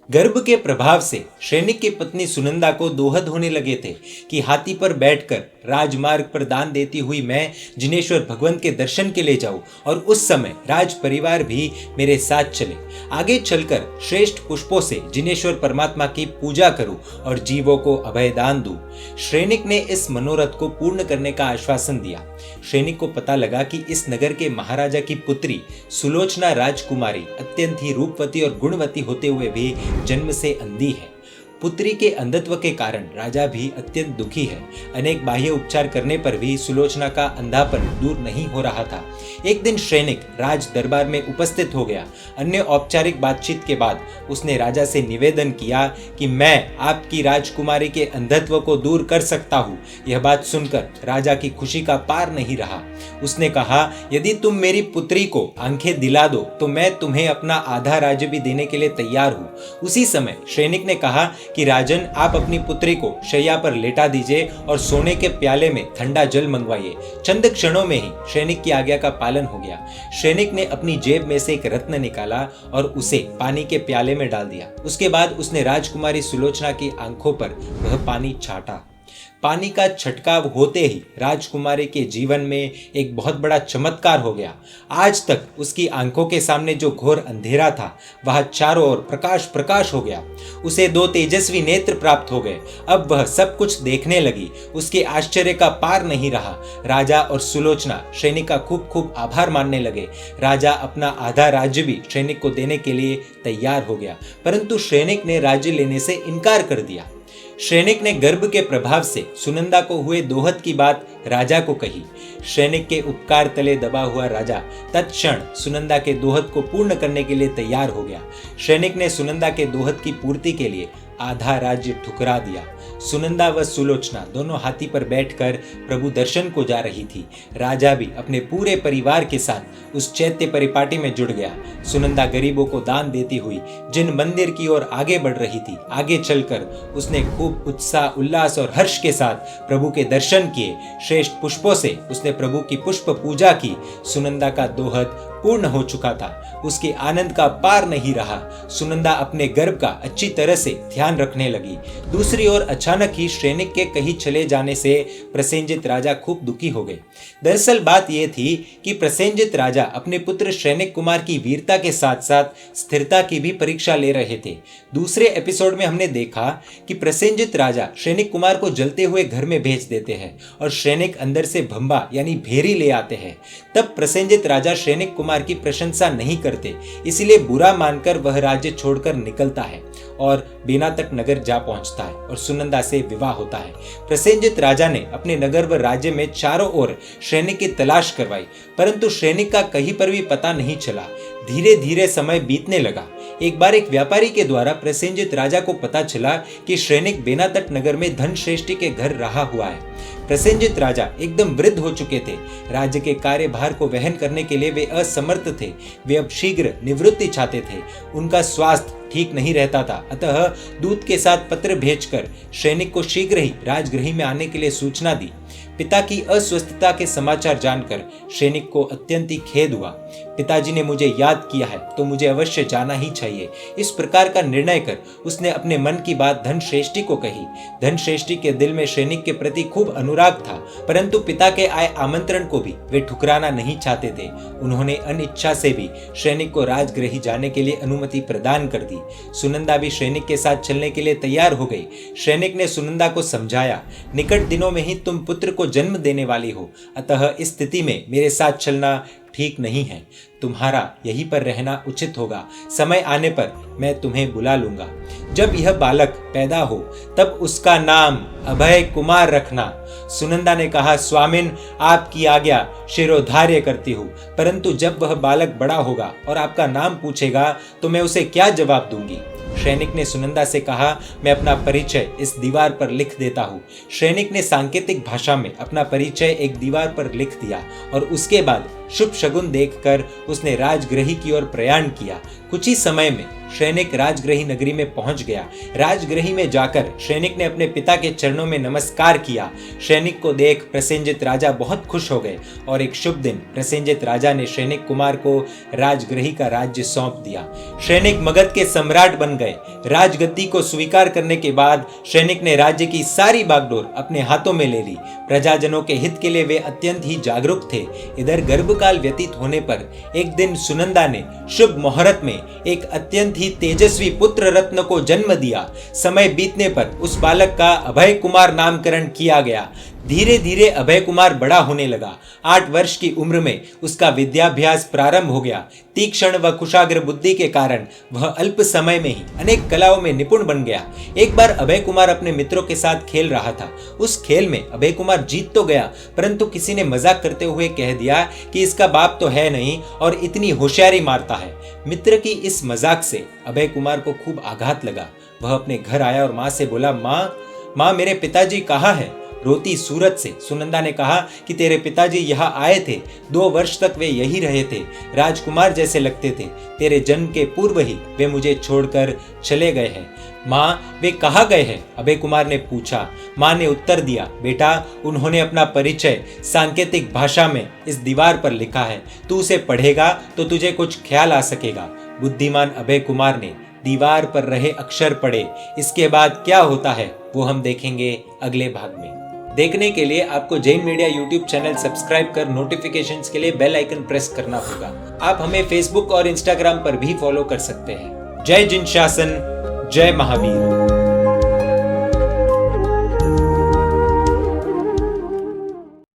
गर्भ के प्रभाव से सैनिक की पत्नी सुनंदा को दोहद होने लगे थे कि हाथी पर बैठकर राजमार्ग पर दान देती हुई मैं जिनेश्वर भगवंत के दर्शन के लिए जाऊं और उस समय राज परिवार भी मेरे साथ चले। आगे चलकर श्रेष्ठ पुष्पों से जिनेश्वर परमात्मा की पूजा करूं और जीवों को अभयदान दूं। सैनिक ने इस मनोरथ को पूर्ण करने का आश्वासन दिया। सैनिक को पता लगा कि इस नगर के महाराजा की पुत्री सुलोचना राजकुमारी अत्यंत ही रूपवती और गुणवती होते हुए भी जन्म से अंधी है। पुत्री के अंधत्व के कारण राजा भी अत्यंत दुखी है। अनेक बाह्य उपचार करने पर भी सुलोचना का अंधापन दूर नहीं हो रहा था। एक दिन सैनिक राज दरबार में उपस्थित हो गया। अन्य औपचारिक बातचीत के बाद उसने राजा से निवेदन किया कि मैं आपकी राजकुमारी के अंधत्व को दूर कर सकता हूँ। यह बात सुनकर राजा की खुशी का पार नहीं रहा। उसने कहा, यदि तुम मेरी पुत्री को आंखें दिला दो तो मैं तुम्हें अपना आधा राज्य भी देने के लिए तैयार हूँ। उसी समय सैनिक ने कहा कि राजन, आप अपनी पुत्री को शैया पर लेटा दीजिए और सोने के प्याले में ठंडा जल मंगवाइए। चंद क्षणों में ही सैनिक की आज्ञा का पालन हो गया। सैनिक ने अपनी जेब में से एक रत्न निकाला और उसे पानी के प्याले में डाल दिया। उसके बाद उसने राजकुमारी सुलोचना की आंखों पर वह पानी छाटा। पानी का छटकाव होते ही राजकुमारी के जीवन में एक बहुत बड़ा चमत्कार हो गया। आज तक उसकी आंखों के सामने जो घोर अंधेरा था वह चारों ओर प्रकाश प्रकाश हो गया। उसे 2 तेजस्वी नेत्र प्राप्त हो गए। अब वह सब कुछ देखने लगी। उसके आश्चर्य का पार नहीं रहा। राजा और सुलोचना सैनिक का खूब खूब आभार मानने लगे। राजा अपना आधा राज्य भी सैनिक को देने के लिए तैयार हो गया, परंतु सैनिक ने राज्य लेने से इनकार कर दिया। सैनिक ने गर्भ के प्रभाव से सुनंदा को हुए दोहद की बात राजा को कही। सैनिक के उपकार तले दबा हुआ राजा तत्क्षण सुनंदा के दोहद को पूर्ण करने के लिए तैयार हो गया। सैनिक ने सुनंदा के दोहद की पूर्ति के लिए आधा राज्य ठुकरा दिया। सुनंदा व सुलोचना दोनों हाथी पर बैठकर प्रभु दर्शन को जा रही थी। राजा भी अपने पूरे परिवार के साथ उस चैत्य परिपाटी में जुड़ गया। सुनंदा गरीबों को दान देती हुई जिन मंदिर की ओर आगे बढ़ रही थी, आगे चलकर उसने खूब उत्साह, उल्लास और हर्ष के साथ प्रभु के दर्शन किए। श्रेष्ठ पुष्पों से उसने प्रभु की पुष्प पूजा की। सुनंदा का दोहद पूर्ण हो चुका था। उसके आनंद का पार नहीं रहा। सुनंदा अपने गर्भ का अच्छी तरह से ध्यान रखने लगी। दूसरी ओर अचानक ही सैनिक के कहीं चले जाने से प्रसेनजित राजा खूब दुखी हो गए। दरअसल बात यह थी कि प्रसेनजित राजा अपने पुत्र सैनिक कुमार की वीरता के साथ साथ स्थिरता की भी परीक्षा ले रहे थे। दूसरे एपिसोड में हमने देखा कि प्रसेनजित राजा सैनिक कुमार को जलते हुए घर में भेज देते हैं और सैनिक अंदर से भंबा यानी भेरी ले आते हैं। तब प्रसेनजित राजा सैनिक कुमार की प्रशंसा नहीं करते, इसलिए बुरा मानकर वह राज्य छोड़कर निकलता है और बेनातट नगर जा पहुंचता है और सुनंदा से विवाह होता है। प्रसेनजित राजा ने अपने नगर व राज्य में चारों ओर सैनिक की तलाश करवाई, परंतु सैनिक का कहीं पर भी पता नहीं चला। धीरे धीरे समय बीतने लगा। एक बार एक व्यापारी के द्वारा प्रसेनजित राजा को पता चला कि सैनिक बेनातट नगर में धनश्रेष्ठी के घर रहा हुआ है। प्रसेनजित राजा एकदम वृद्ध हो चुके थे। राज्य के कार्यभार को वहन करने के लिए वे असमर्थ थे। वे अब शीघ्र निवृत्ति चाहते थे। उनका स्वास्थ्य ठीक नहीं रहता था, अतः दूत के साथ पत्र भेजकर सैनिक को शीघ्र ही राजगृह में आने के लिए सूचना दी। पिता की अस्वस्थता के समाचार जानकर सैनिक को अत्यंत ही खेद हुआ। पिताजी ने मुझे याद किया है तो मुझे अवश्य जाना ही चाहिए। इस प्रकार का निर्णय कर उसने अपने मन की बात धनश्रेष्ठी को कही। धनश्रेष्ठी के दिल में सैनिक के प्रति खूब अनुराग था, परंतु पिता के आए आमंत्रण को भी वे ठुकराना नहीं चाहते थे। उन्होंने अनिच्छा से भी सैनिक को राजगृह जाने के लिए अनुमति प्रदान कर दी। सुनंदा भी सैनिक के साथ चलने के लिए तैयार हो गई। सैनिक ने सुनंदा को समझाया, निकट दिनों में ही तुम पुत्र को जन्म देने वाली हो, अतः इस स्थिति में मेरे साथ चलना ठीक नहीं है। तुम्हारा यहीं पर रहना उचित होगा। समय आने पर मैं तुम्हें बुला लूंगा। जब यह बालक पैदा हो तब उसका नाम अभय कुमार रखना। सुनंदा ने कहा, स्वामिन, आपकी आज्ञा शिरोधार्य करती हूँ, परंतु जब वह बालक बड़ा होगा और आपका नाम पूछेगा तो मैं उसे क्या जवाब दूंगी। सैनिक ने सुनंदा से कहा, मैं अपना परिचय इस दीवार पर लिख देता हूँ। सैनिक ने सांकेतिक भाषा में अपना परिचय एक दीवार पर लिख दिया और उसके बाद शुभ शगुन देखकर उसने राजगृह की ओर प्रयाण किया। कुछ ही समय में सैनिक राजगृह नगरी में पहुंच गया। राजगृह में जाकर सैनिक ने अपने पिता के चरणों में नमस्कार किया। सैनिक को देख प्रसेनजित राजा बहुत खुश हो गए और एक शुभ दिन प्रसेनजित राजा ने सैनिक कुमार को राजगृह का राज्य सौंप दिया। सैनिक मगध के सम्राट बन गए। राजगद्दी को स्वीकार करने के बाद सैनिक ने राज्य की सारी बागडोर अपने हाथों में ले ली। प्रजाजनों के हित के लिए वे अत्यंत ही जागरूक थे। इधर गर्भकाल व्यतीत होने पर एक दिन सुनंदा ने शुभ मुहूर्त में एक अत्यंत ही तेजस्वी पुत्र रत्न को जन्म दिया। समय बीतने पर उस बालक का अभय कुमार नामकरण किया गया। धीरे धीरे अभय कुमार बड़ा होने लगा। 8 वर्ष की उम्र में उसका विद्याभ्यास प्रारंभ हो गया। तीक्ष्ण व कुशाग्र बुद्धि के कारण वह अल्प समय में ही अनेक कलाओं में निपुण बन गया। एक बार अभय कुमार अपने मित्रों के साथ खेल रहा था। उस खेल में अभय कुमार जीत तो गया, परंतु किसी ने मजाक करते हुए कह दिया कि इसका बाप तो है नहीं और इतनी होशियारी मारता है। मित्र की इस मजाक से अभय कुमार को खूब आघात लगा। वह अपने घर आया और माँ से बोला, माँ मेरे पिताजी कहाँ है? रोती सूरत से सुनंदा ने कहा कि तेरे पिताजी यहाँ आए थे। 2 वर्ष तक वे यही रहे थे। राजकुमार जैसे लगते थे। तेरे जन्म के पूर्व ही वे मुझे छोड़कर चले गए हैं। माँ, वे कहाँ गए हैं? अभय कुमार ने पूछा। माँ ने उत्तर दिया, बेटा, उन्होंने अपना परिचय सांकेतिक भाषा में इस दीवार पर लिखा है। तू उसे पढ़ेगा तो तुझे कुछ ख्याल आ सकेगा। बुद्धिमान अभय कुमार ने दीवार पर रहे अक्षर पढ़े। इसके बाद क्या होता है वो हम देखेंगे अगले भाग में। देखने के लिए आपको Jain media YouTube channel subscribe कर नोटिफिकेशंस के लिए बेल आइकन प्रेस करना होगा। आप हमें फेसबुक और इंस्टाग्राम पर भी फॉलो कर सकते हैं। जय जिन शासन, जय महावीर।